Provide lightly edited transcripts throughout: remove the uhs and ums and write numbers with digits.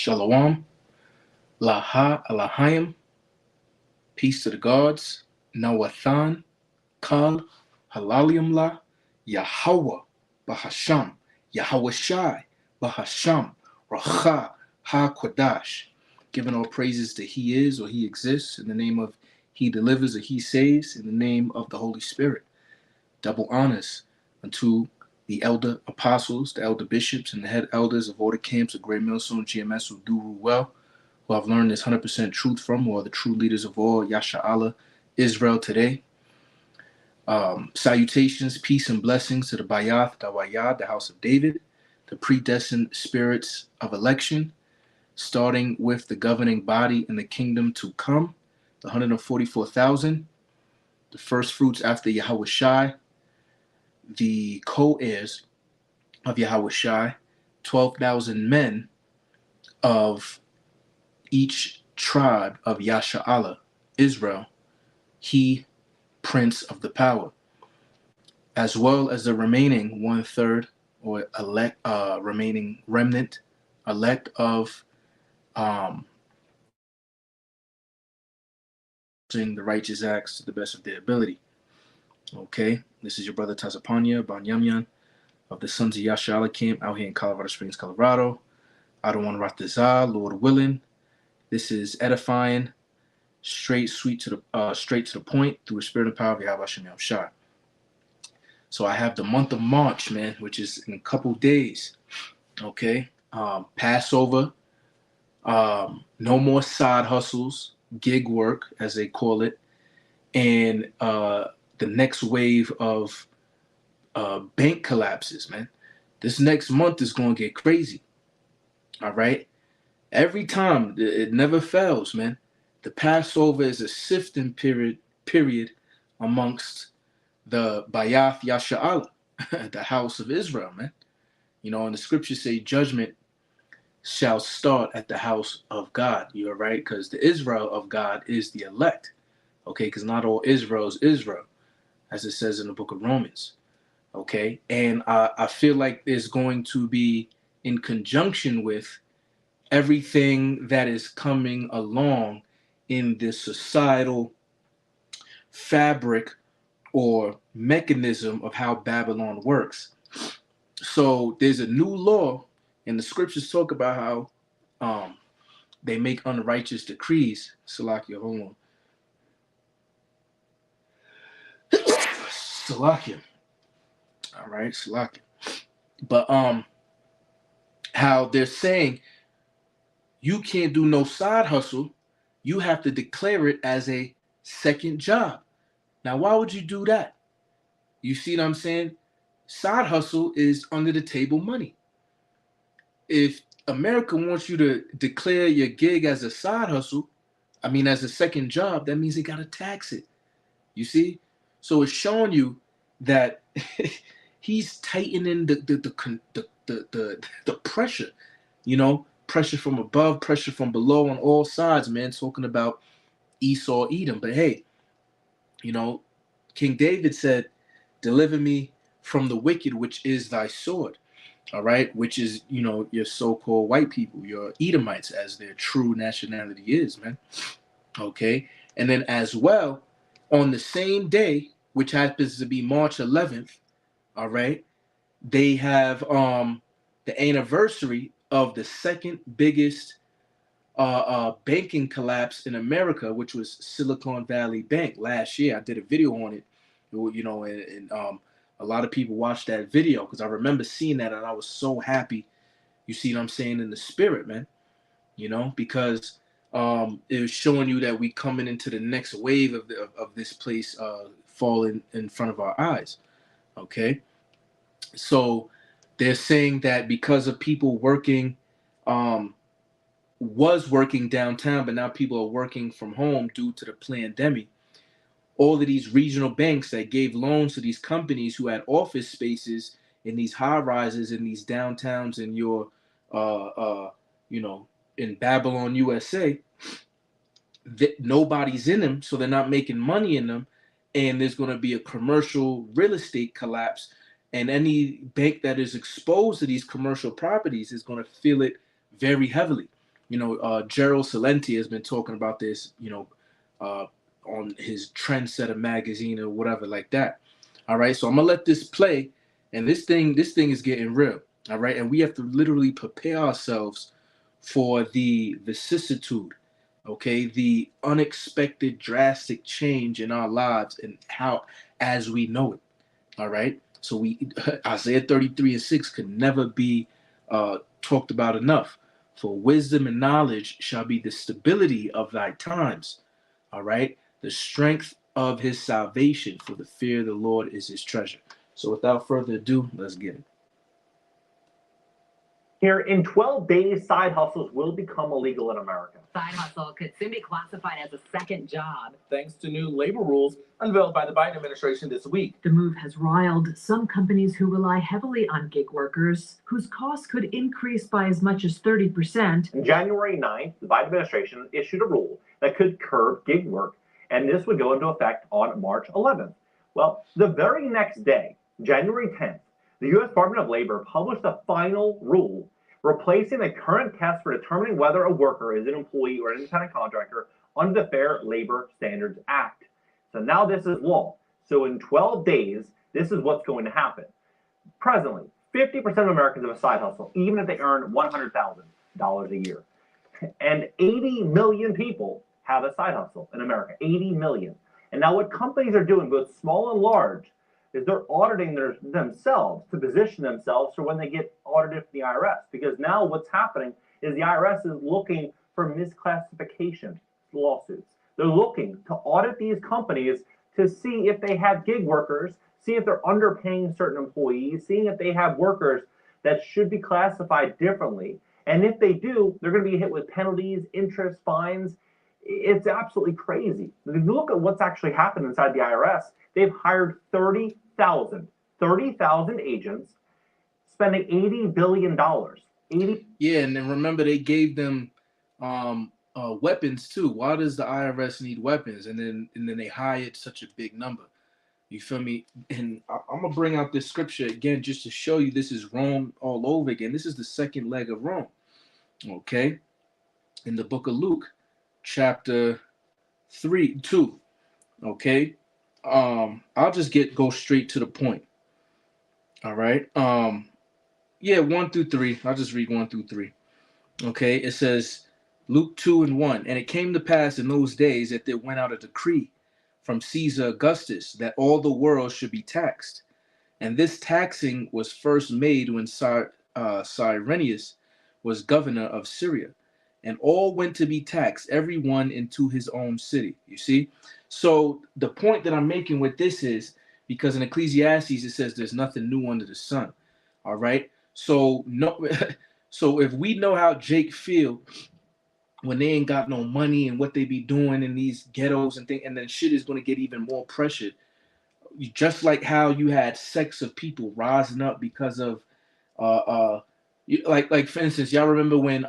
Shalom, Laha Alahayim, peace to the gods, Nawathan, Kal, Halalium La, Yahweh, Bahasham, Yahweh Shai, Bahasham, Racha, HaKodash. Giving all praises that He is or He exists, in the name of He delivers or He saves, in the name of the Holy Spirit. Double honors unto the elder apostles, the elder bishops, and the head elders of all the camps of Great Millstone GMS who do rule well, who I've learned this 100% truth from, who are the true leaders of all Yasha Allah, Israel today. Salutations, peace, and blessings to the Bayath Dawayad, the house of David, the predestined spirits of election, starting with the governing body in the kingdom to come, the 144,000, the first fruits after Yahweh Shai, the co-heirs of Yahweh Shai, 12,000 men of each tribe of Yasha Allah, Israel, he prince of the power, as well as the remaining 1/3 or remaining remnant, elect of doing the righteous acts to the best of their ability. Okay, this is your brother Tazapanya Banyamyan of the Sons of Yasha Allah camp out here in Colorado Springs, Colorado. I don't want to Ratazah, Lord willing. This is edifying, straight to the point through the spirit and power of Yahweh Shem Shai. So I have the month of March, man, which is in a couple days. Okay, Passover. No more side hustles, gig work, as they call it, and the next wave of bank collapses, man. This next month is going to get crazy. All right. Every time, it never fails, man. The Passover is a sifting period amongst the Bayath Yasha Allah, the house of Israel, man. You know, and the scriptures say judgment shall start at the house of God. You're right, because the Israel of God is the elect. Okay, because not all Israel is Israel, as it says in the book of Romans. Okay, and I feel like there's going to be, in conjunction with everything that is coming along in this societal fabric or mechanism of how Babylon works. So there's a new law, and the scriptures talk about how they make unrighteous decrees. Salakia, hold on. Salakia. All right, Salakia. But how they're saying you can't do no side hustle. You have to declare it as a second job. Now, why would you do that? You see what I'm saying? Side hustle is under the table money. If America wants you to declare your gig as a side hustle, as a second job, that means they got to tax it. You see? So it's showing you that he's tightening the pressure, you know, pressure from above, pressure from below on all sides, man, talking about Esau, Edom. But hey, you know, King David said, deliver me from the wicked, which is thy sword. All right, which is, you know, your so-called white people, your Edomites, as their true nationality is, man. Okay, and then as well, on the same day, which happens to be March 11th, all right, they have the anniversary of the second biggest banking collapse in America, which was Silicon Valley Bank last year. I did a video on it, you know, and a lot of people watched that video because I remember seeing that and I was so happy. You see what I'm saying, in the spirit, man, you know, because it was showing you that we coming into the next wave of this place falling in front of our eyes. Okay, so they're saying that because of people working, was working downtown, but now people are working from home due to the pandemic. All of these regional banks that gave loans to these companies who had office spaces in these high rises in these downtowns in your, you know, in Babylon, USA, nobody's in them, so they're not making money in them, and there's going to be a commercial real estate collapse, and any bank that is exposed to these commercial properties is going to feel it very heavily. Gerald Celente has been talking about this, on his Trendsetter magazine or whatever like that. All right, so I'm gonna let this play, and this thing is getting real. All right, and we have to literally prepare ourselves for the vicissitude, okay, the unexpected drastic change in our lives and how as we know it. All right, so we Isaiah 33:6 could never be talked about enough. For wisdom and knowledge shall be the stability of thy times. All right, the strength of his salvation, for the fear of the Lord is his treasure. So without further ado, let's get it. Here, in 12 days, side hustles will become illegal in America. Side hustle could soon be classified as a second job, thanks to new labor rules unveiled by the Biden administration this week. The move has riled some companies who rely heavily on gig workers, whose costs could increase by as much as 30%. On January 9th, the Biden administration issued a rule that could curb gig work, and this would go into effect on March 11th. Well, the very next day, January 10th, the U.S. Department of Labor published the final rule replacing the current test for determining whether a worker is an employee or an independent contractor under the Fair Labor Standards Act. So now this is law. So in 12 days, this is what's going to happen. Presently, 50% of Americans have a side hustle, even if they earn $100,000 a year. And 80 million people have a side hustle in America, 80 million. And now what companies are doing, both small and large, is they're auditing themselves to position themselves for when they get audited from the IRS. Because now what's happening is the IRS is looking for misclassification lawsuits. They're looking to audit these companies to see if they have gig workers, see if they're underpaying certain employees, seeing if they have workers that should be classified differently. And if they do, they're going to be hit with penalties, interest, fines. It's absolutely crazy. If you look at what's actually happened inside the IRS, they've hired 30,000 agents, spending $80 billion. Yeah, and then remember they gave them weapons too. Why does the IRS need weapons? And then they hired such a big number. You feel me? And I'm gonna bring out this scripture again just to show you this is Rome all over again. This is the second leg of Rome. Okay, in the book of Luke, chapter 2. Okay. I'll just go straight to the point. All right. 1 through 3. I'll just read 1 through 3. Okay. It says Luke 2:1. And it came to pass in those days that there went out a decree from Caesar Augustus that all the world should be taxed. And this taxing was first made when Cyrenius was governor of Syria. And all went to be taxed, every one into his own city. You see? So the point that I'm making with this is because in Ecclesiastes it says there's nothing new under the sun. All right. So so if we know how Jake feel when they ain't got no money and what they be doing in these ghettos and things, and then shit is going to get even more pressured. Just like how you had sects of people rising up because of like for instance, y'all remember when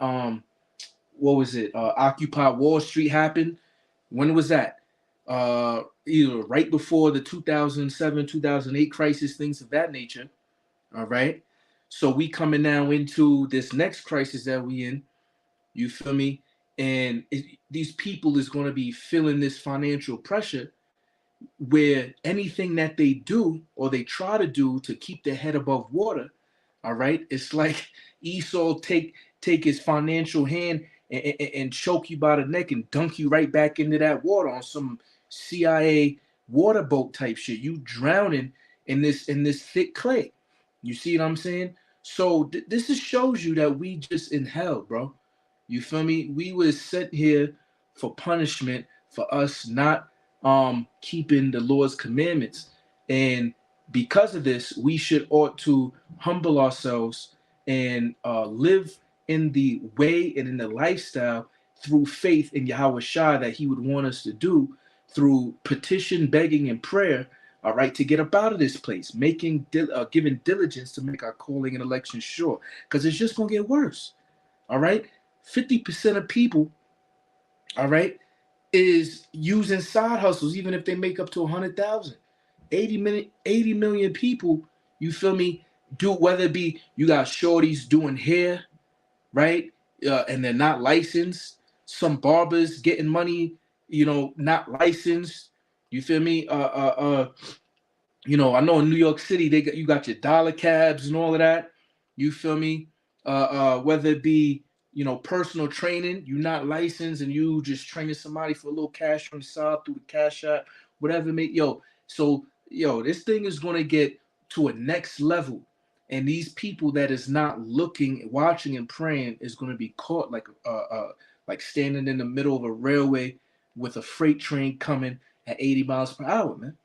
what was it? Occupy Wall Street happened. When was that? Either right before the 2007, 2008 crisis, things of that nature. All right. So we coming now into this next crisis that we in. You feel me? And these people is going to be feeling this financial pressure where anything that they do or they try to do to keep their head above water. All right. It's like Esau take his financial hand and choke you by the neck and dunk you right back into that water on some CIA water boat type shit. You drowning in this thick clay. You see what I'm saying? So this just shows you that we just in hell, bro. You feel me? We was sent here for punishment for us not keeping the Lord's commandments. And because of this, we ought to humble ourselves and live in the way and in the lifestyle through faith in Yahweh Shai that he would want us to do through petition, begging, and prayer, all right, to get up out of this place, giving diligence to make our calling and election sure, because it's just going to get worse, all right? 50% of people, all right, is using side hustles, even if they make up to 100,000. 80 million people, you feel me, do, whether it be you got shorties doing hair, right? and they're not licensed. Some barbers getting money, not licensed. You feel me? I know in New York City you got your dollar cabs and all of that. You feel me? Whether it be personal training, you're not licensed and you just training somebody for a little cash on the side through the cash app, whatever. This thing is gonna get to a next level, and these people that is not looking, watching, and praying is gonna be caught like standing in the middle of a railway with a freight train coming at 80 miles per hour, man.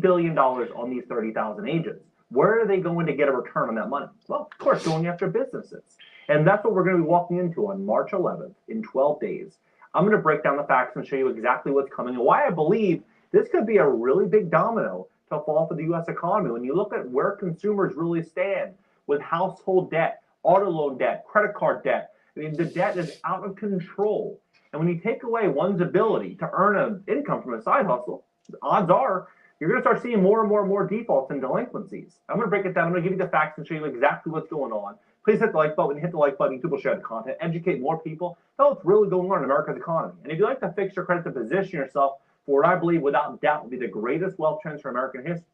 Billion on these 30,000 agents. Where are they going to get a return on that money? Well, of course, going after businesses. And that's what we're going to be walking into on March 11th in 12 days. I'm going to break down the facts and show you exactly what's coming and why I believe this could be a really big domino to fall for the U.S. economy. When you look at where consumers really stand with household debt, auto loan debt, credit card debt, I mean, the debt is out of control. And when you take away one's ability to earn an income from a side hustle, odds are you're going to start seeing more and more defaults and delinquencies. I'm going to break it down. I'm going to give you the facts and show you exactly what's going on. Please hit the like button. Hit the like button. YouTube will share the content. Educate more people. Tell what's really going on in America's economy. And if you'd like to fix your credit to position yourself for what I believe without doubt will be the greatest wealth transfer in American history,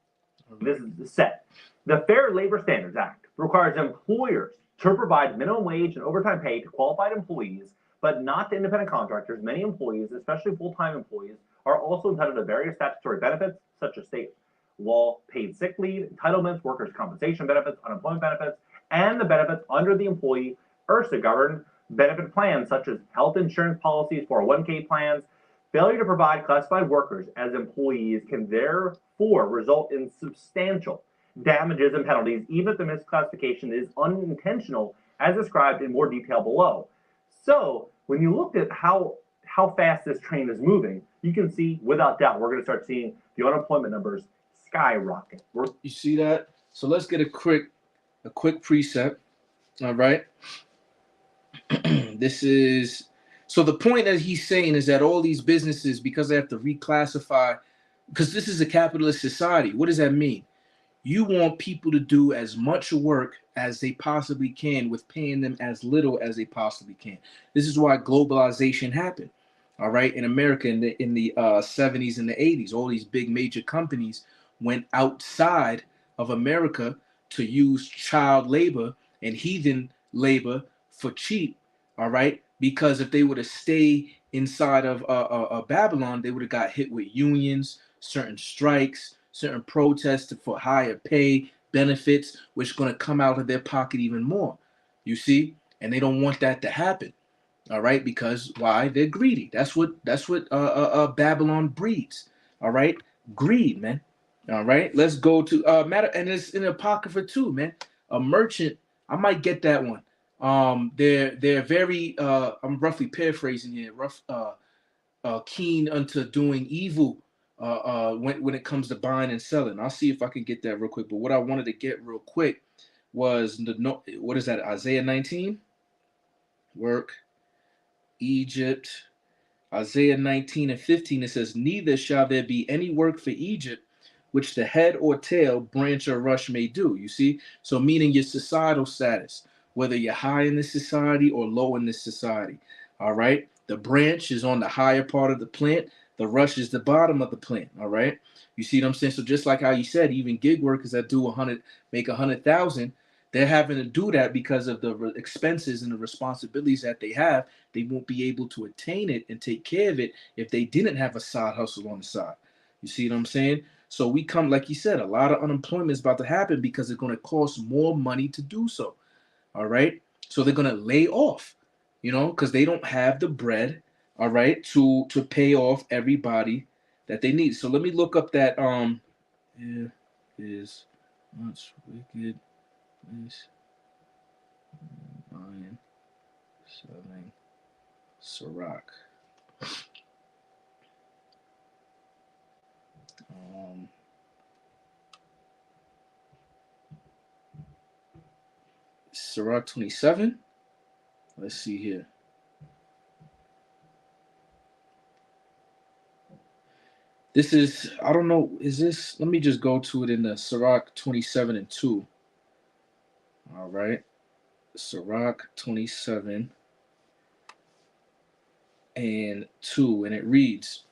this is set. The Fair Labor Standards Act requires employers to provide minimum wage and overtime pay to qualified employees, but not to independent contractors. Many employees, especially full-time employees, are also entitled to various statutory benefits, such as state law paid sick leave, entitlements, workers' compensation benefits, unemployment benefits, and the benefits under the employee ERSA governed benefit plans, such as health insurance policies, 401k plans. Failure to provide classified workers as employees can therefore result in substantial damages and penalties, even if the misclassification is unintentional, as described in more detail below. So when you look at how fast this train is moving, you can see without doubt we're going to start seeing the unemployment numbers skyrocket. You see that? So let's get a quick precept. All right. So the point that he's saying is that all these businesses, because they have to reclassify, because this is a capitalist society. What does that mean? You want people to do as much work as they possibly can with paying them as little as they possibly can. This is why globalization happened. All right, in America in the 70s and the 80s, all these big major companies went outside of America to use child labor and heathen labor for cheap. All right, because if they were to stay inside of Babylon, they would have got hit with unions, certain strikes, certain protests for higher pay, benefits, which is going to come out of their pocket even more. You see, and they don't want that to happen. All right, because why? They're greedy. That's what Babylon breeds. All right, greed, man. All right, let's go to matter, and it's in the Apocrypha too, man. A merchant, I might get that one. They're very I'm roughly paraphrasing here, keen unto doing evil when it comes to buying and selling. I'll see if I can get that real quick. But what I wanted to get real quick was what is that? Isaiah 19 work. Egypt, Isaiah 19 and 15, it says, neither shall there be any work for Egypt, which the head or tail, branch or rush may do. You see? So meaning your societal status, whether you're high in this society or low in this society. All right? The branch is on the higher part of the plant. The rush is the bottom of the plant. All right? You see what I'm saying? So just like how you said, even gig workers that do make 100,000, they're having to do that because of the expenses and the responsibilities that they have. They won't be able to attain it and take care of it if they didn't have a side hustle on the side. You see what I'm saying? So we come, like you said, a lot of unemployment is about to happen because it's going to cost more money to do so. All right. So they're going to lay off, because they don't have the bread, all right, to pay off everybody that they need. So let me look up that here is much wicked. Buying, selling, Sirach. Sirach 27. Let's see here. This is, I don't know, is this, let me just go to it in the Sirach 27 and 2. All right. Sirach 27 and 2, and it reads,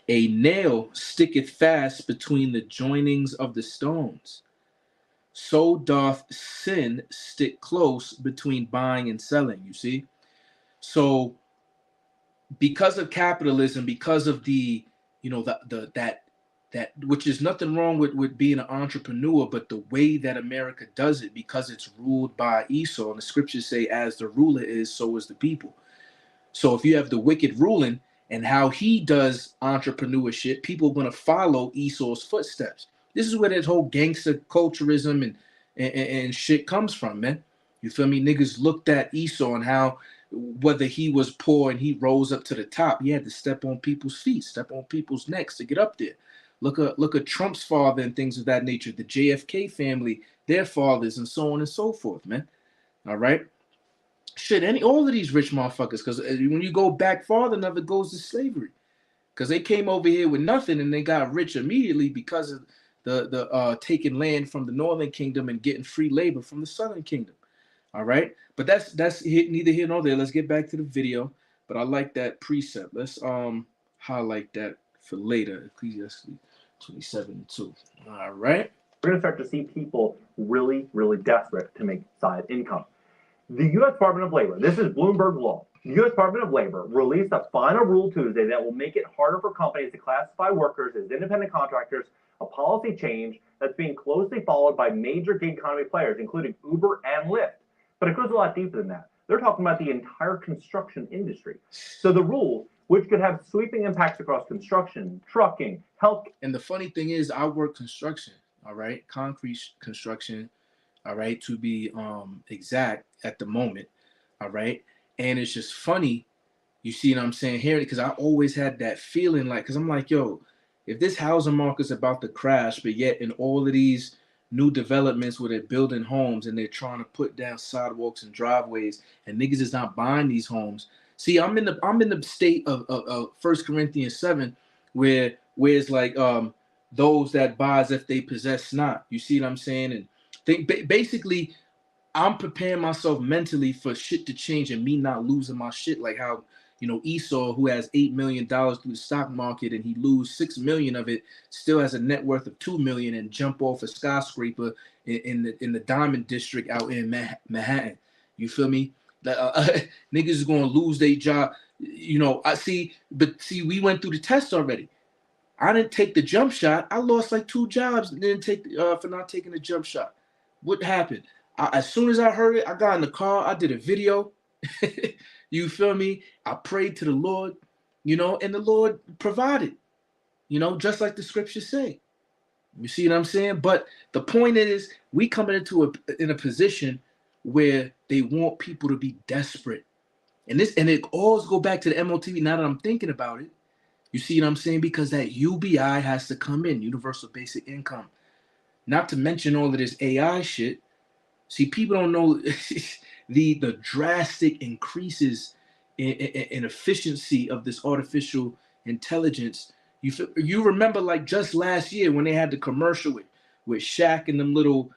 a nail sticketh fast between the joinings of the stones. So doth sin stick close between buying and selling. You see? So because of capitalism, because of the, that which is nothing wrong with being an entrepreneur, but the way that America does it, because it's ruled by Esau, and the scriptures say, as the ruler is, so is the people. So if you have the wicked ruling and how he does entrepreneurship, people are going to follow Esau's footsteps. This is where that whole gangster culturism and shit comes from, man. You feel me? Niggas looked at Esau and how, whether he was poor and he rose up to the top, he had to step on people's feet, step on people's necks to get up there. Look at Trump's father and things of that nature, the JFK family, their fathers, and so on and so forth, man. All right. Shit, all of these rich motherfuckers, because when you go back farther enough, it goes to slavery. Because they came over here with nothing and they got rich immediately because of the taking land from the northern kingdom and getting free labor from the southern kingdom. All right, but that's neither here nor there. Let's get back to the video. But I like that precept. Let's highlight that for later. Ecclesiastes 27:2. All right. We're going to start to see people really, really desperate to make side income. The U.S. Department of Labor, this is Bloomberg Law. The U.S. Department of Labor released a final rule Tuesday that will make it harder for companies to classify workers as independent contractors, a policy change that's being closely followed by major gig economy players, including Uber and Lyft. But it goes a lot deeper than that. They're talking about the entire construction industry. So the rule, which could have sweeping impacts across construction, trucking, health. And the funny thing is, I work construction, all right? Concrete construction, all right, to be exact at the moment, all right? And it's just funny, you see what I'm saying, hearing it, because I always had that feeling like, because I'm like, yo, if this housing market's about to crash, but yet in all of these new developments where they're building homes and they're trying to put down sidewalks and driveways and niggas is not buying these homes. See, I'm in the state of 1 Corinthians 7 where it's like those that buy as if they possess not. You see what I'm saying? And basically I'm preparing myself mentally for shit to change and me not losing my shit, like how, Esau, who has $8 million through the stock market and he lose 6 million of it, still has a net worth of 2 million and jump off a skyscraper in the Diamond District out in Manhattan. You feel me? Niggas is gonna lose their job. I see, but see, we went through the test already. I didn't take the jump shot. I lost like 2 jobs and didn't take for not taking the jump shot. What happened? As soon as I heard it, I got in the car. I did a video. You feel me? I prayed to the Lord, and the Lord provided, just like the scriptures say. You see what I'm saying? But the point is, we coming into in a position where they want people to be desperate. And it always go back to the MOTV now that I'm thinking about it. You see what I'm saying? Because that UBI has to come in, universal basic income. Not to mention all of this AI shit. See, people don't know the drastic increases in efficiency of this artificial intelligence. You remember like just last year when they had the commercial with Shaq and them little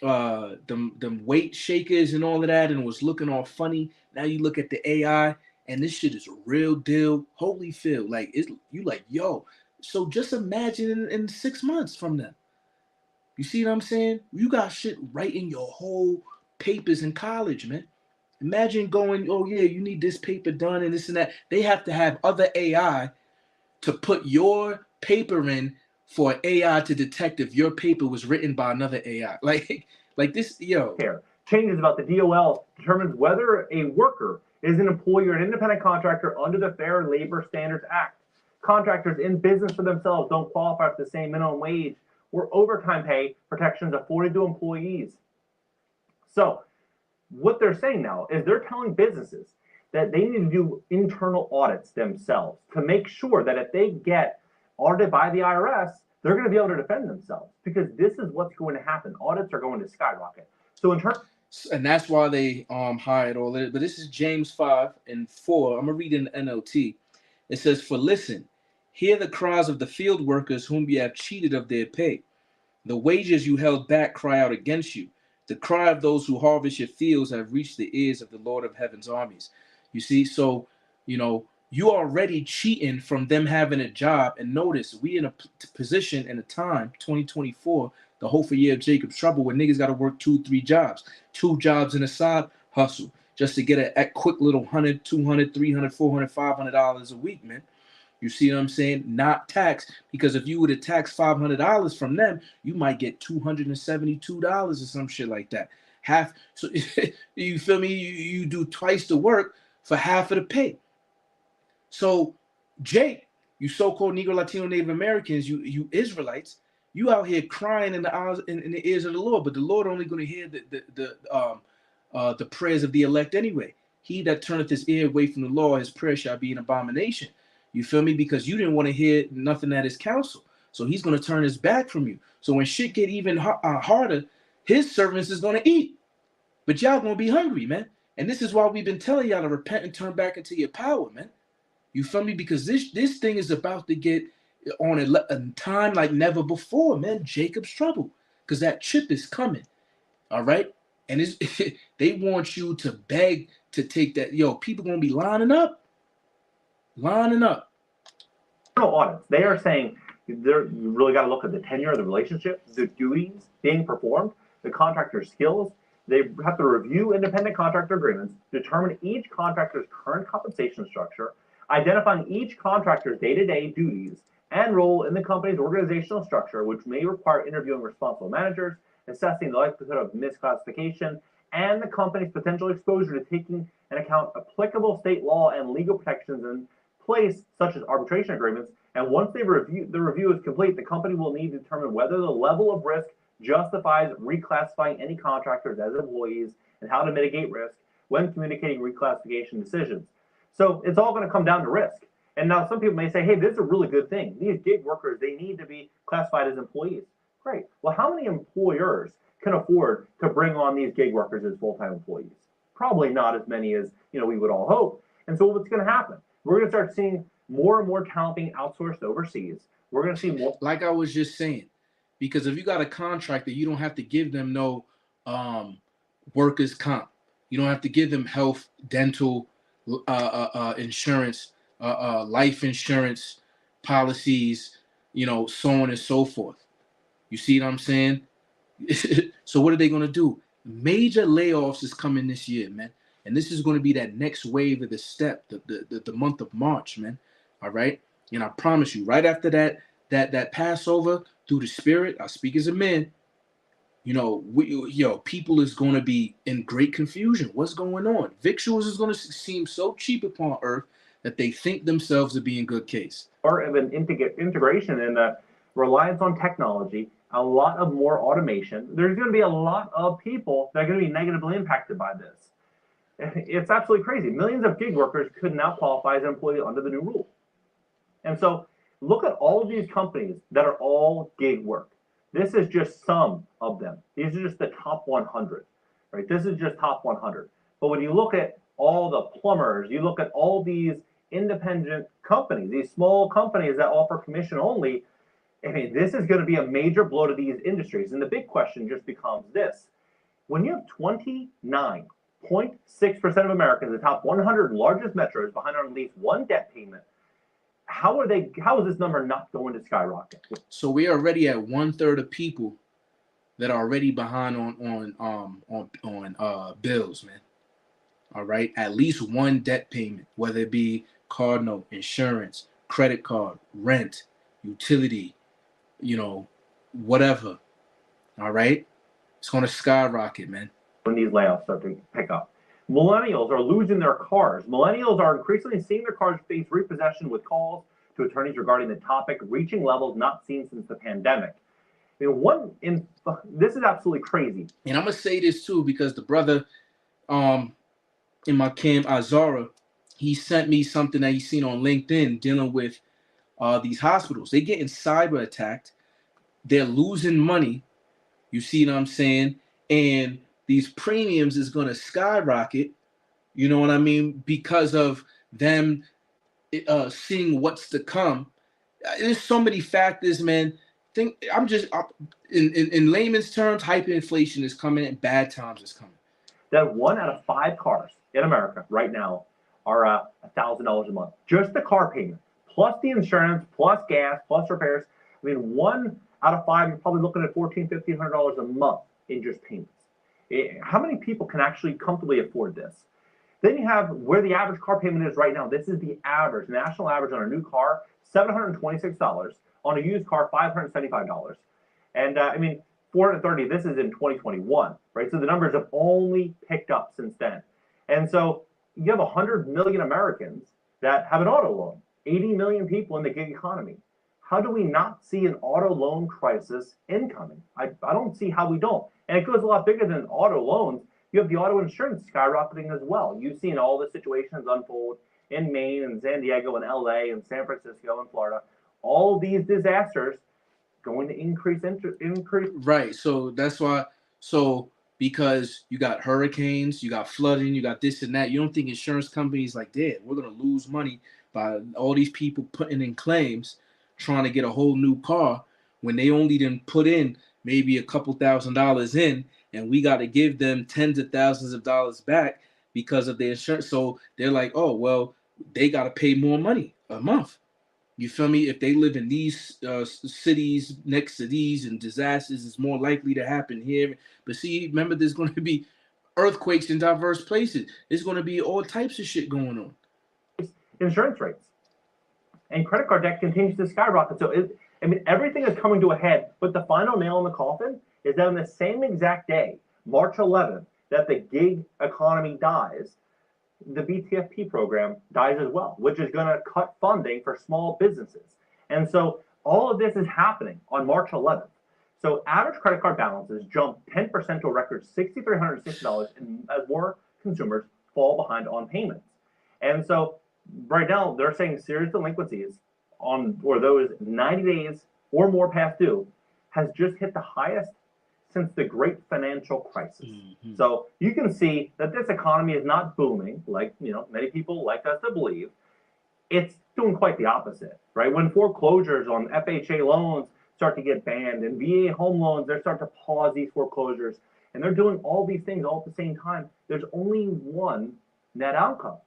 them weight shakers and all of that, and it was looking all funny. Now you look at the AI and this shit is a real deal. Holyfield, like you like, yo. So just imagine in 6 months from now. You see what I'm saying? You got shit right in your whole papers in college, man. Imagine going, oh yeah, you need this paper done and this and that. They have to have other AI to put your paper in for AI to detect if your paper was written by another AI. Like this, yo. Changes about the DOL determines whether a worker is an employee or an independent contractor under the Fair Labor Standards Act. Contractors in business for themselves don't qualify for the same minimum wage or overtime pay protections afforded to employees. So what they're saying now is they're telling businesses that they need to do internal audits themselves to make sure that if they get audited by the IRS, they're going to be able to defend themselves, because this is what's going to happen. Audits are going to skyrocket. So in terms, and that's why they hired all of it. But this is James 5:4. I'm gonna read in the NLT. It says, "For listen, hear the cries of the field workers whom you have cheated of their pay. The wages you held back cry out against you. The cry of those who harvest your fields have reached the ears of the Lord of heaven's armies." You see, so You know, you already cheating from them having a job. And notice, we in a position in a time, 2024, the hopeful year of Jacob's trouble, where niggas got to work 2-3 jobs, 2 jobs in a side hustle just to get a quick little $100, $200, $300, $400, $500 a week, man. You see what I'm saying? Not taxed, because if you were to tax $500 from them, you might get $272 or some shit like that. Half, so you feel me? You do twice the work for half of the pay. So, Jake, you so-called Negro, Latino, Native Americans, you Israelites, you out here crying in the eyes, in the ears of the Lord, but the Lord only going to hear the prayers of the elect anyway. He that turneth his ear away from the law, his prayer shall be an abomination. You feel me? Because you didn't want to hear nothing at his counsel. So he's going to turn his back from you. So when shit get even harder, his servants is going to eat. But y'all going to be hungry, man. And this is why we've been telling y'all to repent and turn back into your power, man. You feel me? Because this thing is about to get on a time like never before, man. Jacob's trouble. Because that chip is coming. All right? And they want you to beg to take that. Yo, people going to be lining up. Audits. They are saying you really got to look at the tenure of the relationship, the duties being performed, the contractor's skills. They have to review independent contractor agreements, determine each contractor's current compensation structure, identifying each contractor's day-to-day duties and role in the company's organizational structure, which may require interviewing responsible managers, assessing the likelihood of misclassification, and the company's potential exposure to taking into account applicable state law and legal protections in place, such as arbitration agreements. And once the review is complete, the company will need to determine whether the level of risk justifies reclassifying any contractors as employees and how to mitigate risk when communicating reclassification decisions. So it's all going to come down to risk. And now some people may say, hey, this is a really good thing. These gig workers, they need to be classified as employees. Great. Well, how many employers can afford to bring on these gig workers as full-time employees? Probably not as many as we would all hope. And so what's going to happen? We're going to start seeing more and more talent being outsourced overseas. We're going to see more. Like I was just saying, because if you got a contractor, you don't have to give them no workers' comp. You don't have to give them health, dental, insurance, life insurance policies, so on and so forth. You see what I'm saying? So what are they going to do? Major layoffs is coming this year, man. And this is going to be that next wave of the step, the month of March, man. All right. And I promise you, right after that Passover, through the Spirit, I speak as a man. People is going to be in great confusion. What's going on? Victuals is going to seem so cheap upon earth that they think themselves to be in good case. Or of an integration and a reliance on technology, a lot of more automation. There's going to be a lot of people that are going to be negatively impacted by this. It's absolutely crazy. Millions of gig workers could now qualify as an employee under the new rule. And so look at all of these companies that are all gig work. This is just some of them. These are just the top 100, right? This is just top 100. But when you look at all the plumbers, you look at all these independent companies, these small companies that offer commission only, this is going to be a major blow to these industries. And the big question just becomes this. When you have 29.6% of Americans, the top 100 largest metros, behind on at least one debt payment, how is this number not going to skyrocket? So we're already at 1/3 of people that are already behind on bills, man. All right, at least one debt payment, whether it be car note, insurance, credit card, rent, utility, whatever. All right, it's going to skyrocket, man. When these layoffs start to pick up, millennials are losing their cars. Millennials are increasingly seeing their cars face repossession, with calls to attorneys regarding the topic reaching levels not seen since the pandemic. This is absolutely crazy. And I'm gonna say this too, because the brother in my camp, Azara, he sent me something that he's seen on LinkedIn dealing with these hospitals. They're getting cyber attacked. They're losing money. You see what I'm saying? And these premiums is going to skyrocket. You know what I mean? Because of them seeing what's to come. There's so many factors, man. In layman's terms, hyperinflation is coming and bad times is coming. That 1 out of 5 cars in America right now are $1,000 a month. Just the car payment, plus the insurance, plus gas, plus repairs. I mean, 1 out of 5, you're probably looking at $1,400 a month in just payments. How many people can actually comfortably afford this? Then you have where the average car payment is right now. This is the average, national average on a new car, $726. On a used car, $575. And I mean, 430, this is in 2021, right? So the numbers have only picked up since then. And so you have 100 million Americans that have an auto loan, 80 million people in the gig economy. How do we not see an auto loan crisis incoming? I don't see how we don't. And it goes a lot bigger than auto loans. You have the auto insurance skyrocketing as well. You've seen all the situations unfold in Maine and San Diego and LA and San Francisco and Florida. All these disasters going to increase. Right. So that's why. So because you got hurricanes, you got flooding, you got this and that. You don't think insurance companies like that we're gonna lose money by all these people putting in claims, trying to get a whole new car when they only didn't put in maybe a couple $1,000s in, and we got to give them tens of thousands of dollars back because of the insurance. So they're like, oh well, they got to pay more money a month. You feel me? If they live in these cities next to these, and disasters is more likely to happen here. But see, remember, there's going to be earthquakes in diverse places. There's going to be all types of shit going on. Insurance rates and credit card debt continues to skyrocket. So I mean, everything is coming to a head. But the final nail in the coffin is that on the same exact day, March 11th, that the gig economy dies, the BTFP program dies as well, which is going to cut funding for small businesses. And so all of this is happening on March 11th. So average credit card balances jump 10% to a record $6,360 as more consumers fall behind on payments. And so right now they're saying serious delinquencies or those 90 days or more past due has just hit the highest since the great financial crisis. Mm-hmm. So you can see that this economy is not booming like many people like us to believe. It's doing quite the opposite, right? When foreclosures on FHA loans start to get banned and VA home loans, they start to pause these foreclosures, and they're doing all these things all at the same time. There's only one net outcome: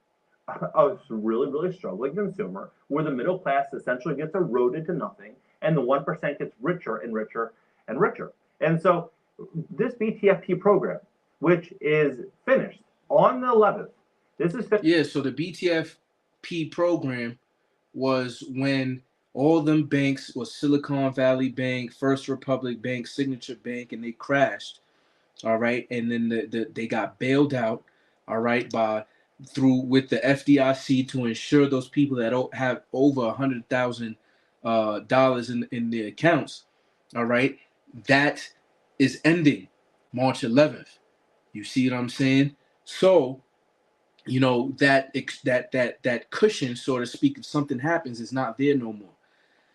a really, really struggling consumer, where the middle class essentially gets eroded to nothing, and the 1% gets richer and richer and richer. And so this BTFP program, which is finished on the 11th, this is finished. Yeah, so the BTFP program was when all them banks was Silicon Valley Bank, First Republic Bank, Signature Bank, and they crashed. All right, and then they got bailed out. All right, with the FDIC to ensure those people that have over $100,000 in their accounts. All right, that is ending March 11th. You see what I'm saying? So, that cushion, so to speak, if something happens, is not there no more.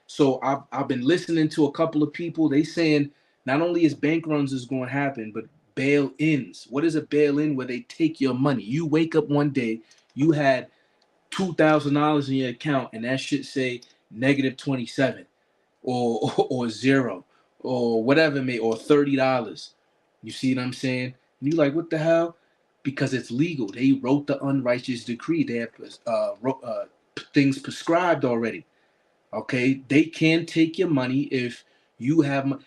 So I've been listening to a couple of people. They saying not only is bank runs is going to happen, but bail-ins. What is a bail-in? Where they take your money. You wake up one day, you had $2,000 in your account, and that shit say -27 or zero or whatever, or $30. You see what I'm saying? And you like, what the hell? Because it's legal. They wrote the unrighteous decree. They have things prescribed already. Okay, they can take your money if you have.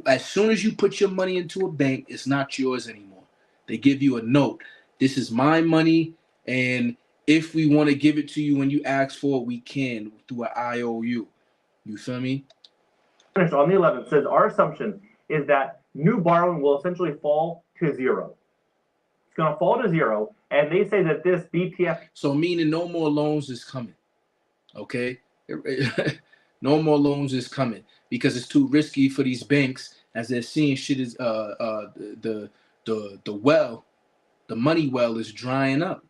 As soon as you put your money into a bank, it's not yours anymore. They give you a note. This is my money, and if we want to give it to you when you ask for it, we can through an IOU. You feel me? On the 11th says our assumption is that new borrowing will essentially fall to zero. It's going to fall to zero, and they say that this BTF. So meaning no more loans is coming. Okay. No more loans is coming because it's too risky for these banks, as they're seeing shit is the money well is drying up.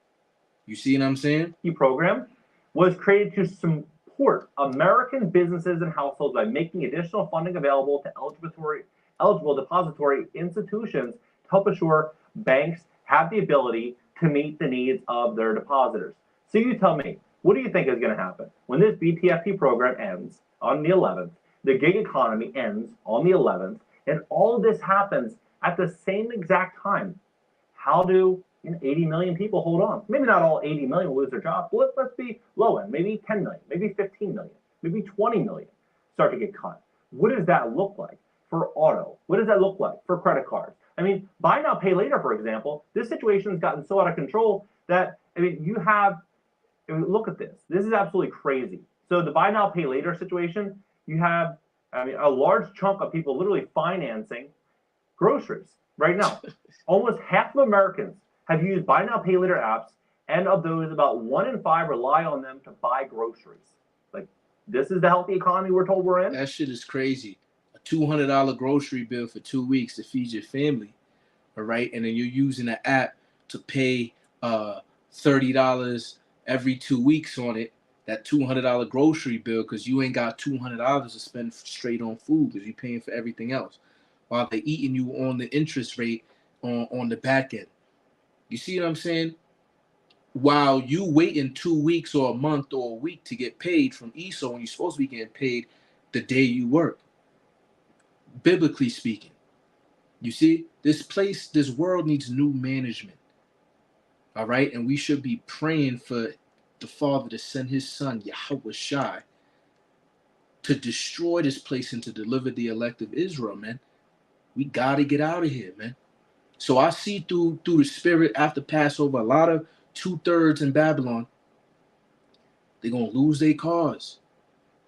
You see what I'm saying? The program was created to support American businesses and households by making additional funding available to eligible depository institutions to help assure banks have the ability to meet the needs of their depositors. So you tell me, what do you think is going to happen when this BTFP program ends on the 11th, the gig economy ends on the 11th, and all of this happens at the same exact time? How do 80 million people hold on. Maybe not all 80 million will lose their job, but let's be low end. Maybe 10 million, maybe 15 million, maybe 20 million start to get cut. What does that look like for auto? What does that look like for credit cards? I mean, buy now, pay later, for example, this situation has gotten so out of control that, I mean, look at this. This is absolutely crazy. So the buy now, pay later situation, you have, I mean, a large chunk of people literally financing groceries right now. Almost half of Americans have used buy now, pay later apps, and of those, about 1 in 5 rely on them to buy groceries. Like, this is the healthy economy we're told we're in? That shit is crazy. A $200 grocery bill for 2 weeks to feed your family, all right? And then you're using an app to pay $30 every 2 weeks on it, that $200 grocery bill, because you ain't got $200 to spend straight on food because you're paying for everything else, while they're eating you on the interest rate on the back end. You see what I'm saying? While you waiting 2 weeks or a month or a week to get paid from ESO, when you're supposed to be getting paid the day you work, biblically speaking. You see, this world needs new management. All right? And we should be praying for the Father to send his son, Yahweh Shai, to destroy this place and to deliver the elect of Israel, man. We got to get out of here, man. So I see through the spirit after Passover, a lot of 2/3 in Babylon, they're going to lose their cars.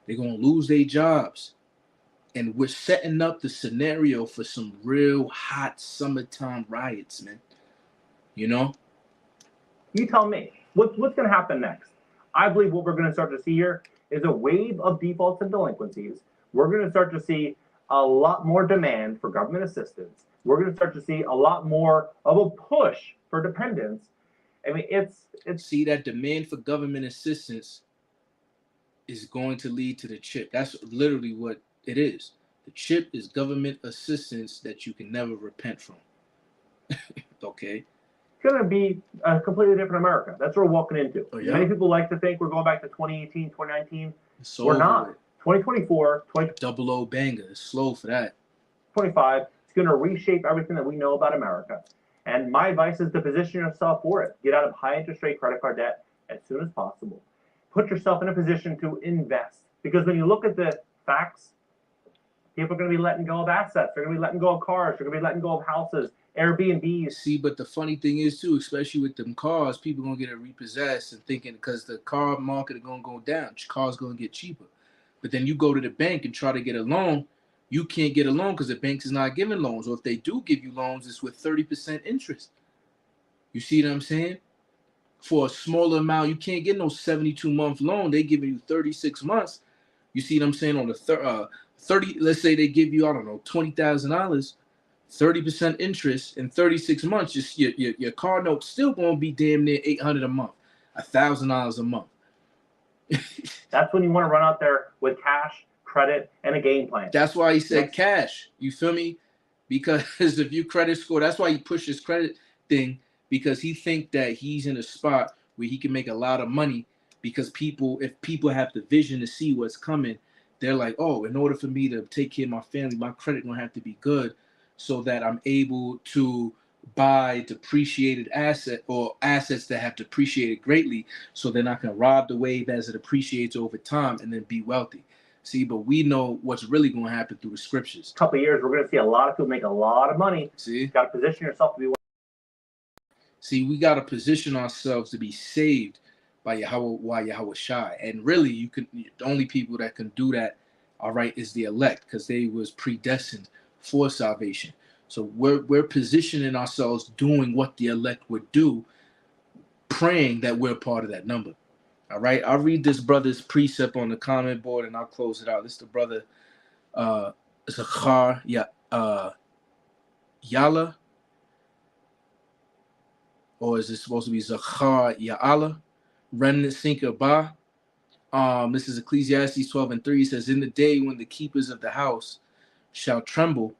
They're going to lose their jobs. And we're setting up the scenario for some real hot summertime riots, man. You know? You tell me, what's going to happen next? I believe what we're going to start to see here is a wave of defaults and delinquencies. We're going to start to see a lot more demand for government assistance. We're going to start to see a lot more of a push for dependence. I mean, it's see, that demand for government assistance is going to lead to the chip. That's literally what it is. The chip is government assistance that you can never repent from. Okay? going to be a completely different America. That's what we're walking into. Oh, yeah? Many people like to think we're going back to 2018, 2019. So we're not. 2024, 2025, double O banger. It's slow for that. it's going to reshape everything that we know about America. And my advice is to position yourself for it. Get out of high interest rate credit card debt as soon as possible. Put yourself in a position to invest. Because when you look at the facts, people are going to be letting go of assets. They're going to be letting go of cars. They're going to be letting go of houses, Airbnbs. See, but the funny thing is, too, especially with them cars, people going to get it repossessed and thinking because the car market is going to go down, cars going to get cheaper. But then you go to the bank and try to get a loan, you can't get a loan because the bank is not giving loans. Or if they do give you loans, it's with 30% interest. You see what I'm saying? For a smaller amount, you can't get no 72-month loan. They giving you 36 months. You see what I'm saying? On the 30, let's say they give you, I don't know, $20,000, 30% interest in 36 months. Just your car note's still going to be damn near $800 a month, $1,000 a month. That's when you want to run out there with cash, credit, and a game plan. That's why he said cash. You feel me? Because if you credit score, that's why he pushed his credit thing, because he think that he's in a spot where he can make a lot of money, because if people have the vision to see what's coming, they're like, oh, in order for me to take care of my family, my credit gonna have to be good so that I'm able to buy depreciated asset or assets that have depreciated greatly, so then I can ride the wave as it appreciates over time and then be wealthy. See, but we know what's really going to happen through the scriptures. A couple of years, we're going to see a lot of people make a lot of money. See, you got to position yourself to be. See, we got to position ourselves to be saved by Yahweh Shai, and really, the only people that can do that, all right, is the elect, because they was predestined for salvation. So we're positioning ourselves, doing what the elect would do, praying that we're part of that number. All right, I'll read this brother's precept on the comment board and I'll close it out. This is the brother Zachar Yala, or is it supposed to be Zachar Ya'ala? Remnant Sinker Ba. This is Ecclesiastes 12:3. It says, in the day when the keepers of the house shall tremble,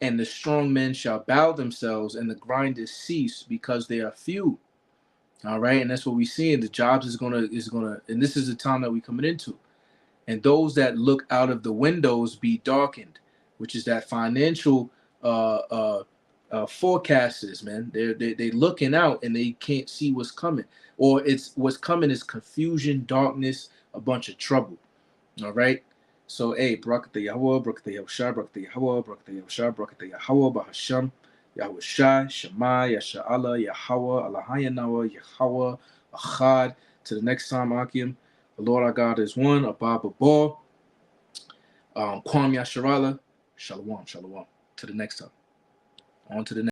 and the strong men shall bow themselves, and the grinders cease because they are few. All right, and that's what we're seeing. The jobs is gonna, and this is the time that we're coming into. And those that look out of the windows be darkened, which is that financial forecasters, man. They looking out and they can't see what's coming, or it's what's coming is confusion, darkness, a bunch of trouble. All right. So, hey, Barakatah Yahweh, Barakatah Yahushua, Barakatah Yahweh, Barakatah Yahushua, Barakatah Yahweh, Bahasham, Yahushua, Shema, Yasha'Allah, Yahweh, Allahayanawa, Yahweh, Achad. To the next time, Akim, the Lord our God is one, Abba Babor, Kwam Yasharala, Shalom, Shalom. To the next time. On to the next.